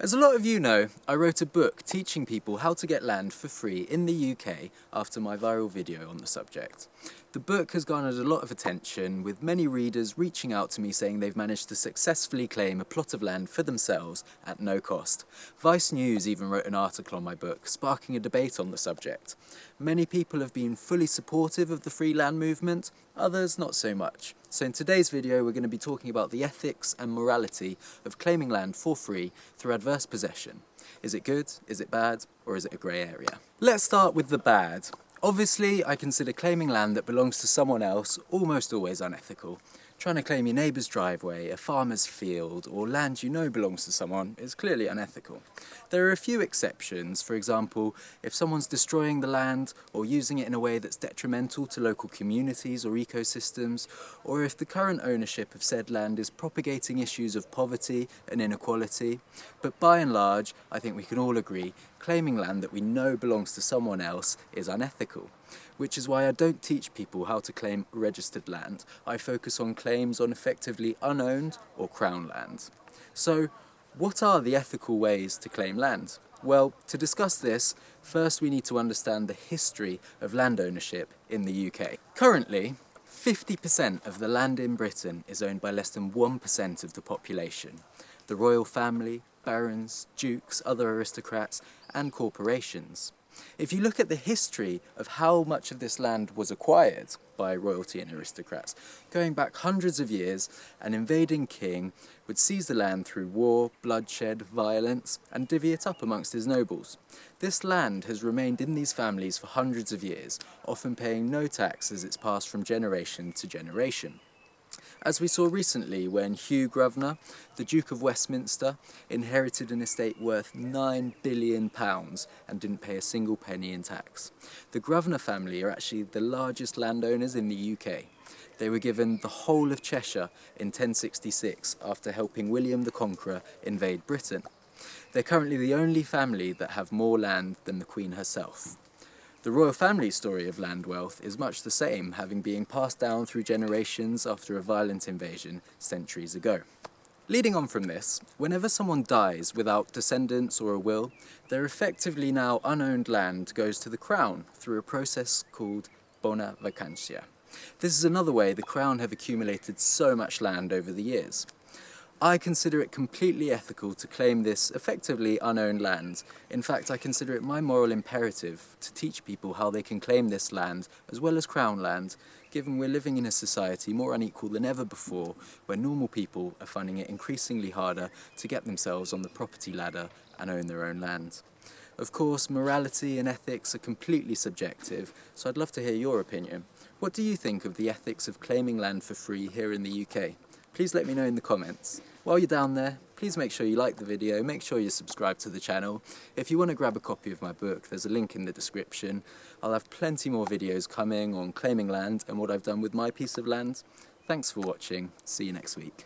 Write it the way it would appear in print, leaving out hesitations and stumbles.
As a lot of you know, I wrote a book teaching people how to get land for free in the UK after my viral video on the subject. The book has garnered a lot of attention, with many readers reaching out to me saying they've managed to successfully claim a plot of land for themselves at no cost. Vice News even wrote an article on my book, sparking a debate on the subject. Many people have been fully supportive of the free land movement, others not so much. So in today's video we're going to be talking about the ethics and morality of claiming land for free through adverse possession. Is it good, is it bad, or is it a grey area? Let's start with the bad. Obviously, I consider claiming land that belongs to someone else almost always unethical. Trying to claim your neighbour's driveway, a farmer's field, or land you know belongs to someone is clearly unethical. There are a few exceptions. For example, if someone's destroying the land or using it in a way that's detrimental to local communities or ecosystems, or if the current ownership of said land is propagating issues of poverty and inequality. But by and large, I think we can all agree, claiming land that we know belongs to someone else is unethical. Which is why I don't teach people how to claim registered land. I focus on claims on effectively unowned or crown land. So, what are the ethical ways to claim land? Well, to discuss this, first we need to understand the history of land ownership in the UK. Currently, 50% of the land in Britain is owned by less than 1% of the population. The royal family, barons, dukes, other aristocrats, and corporations. If you look at the history of how much of this land was acquired by royalty and aristocrats, going back hundreds of years, an invading king would seize the land through war, bloodshed, violence, and divvy it up amongst his nobles. This land has remained in these families for hundreds of years, often paying no tax as it's passed from generation to generation. As we saw recently when Hugh Grosvenor, the Duke of Westminster, inherited an estate worth £9 billion and didn't pay a single penny in tax. The Grosvenor family are actually the largest landowners in the UK. They were given the whole of Cheshire in 1066 after helping William the Conqueror invade Britain. They're currently the only family that have more land than the Queen herself. The royal family's story of land wealth is much the same, having been passed down through generations after a violent invasion centuries ago. Leading on from this, whenever someone dies without descendants or a will, their effectively now unowned land goes to the Crown through a process called bona vacantia. This is another way the Crown have accumulated so much land over the years. I consider it completely ethical to claim this effectively unowned land. In fact, I consider it my moral imperative to teach people how they can claim this land as well as crown land, given we're living in a society more unequal than ever before, where normal people are finding it increasingly harder to get themselves on the property ladder and own their own land. Of course, morality and ethics are completely subjective, so I'd love to hear your opinion. What do you think of the ethics of claiming land for free here in the UK? Please let me know in the comments. While you're down there, please make sure you like the video, make sure you subscribe to the channel. If you want to grab a copy of my book, there's a link in the description. I'll have plenty more videos coming on claiming land and what I've done with my piece of land. Thanks for watching. See you next week.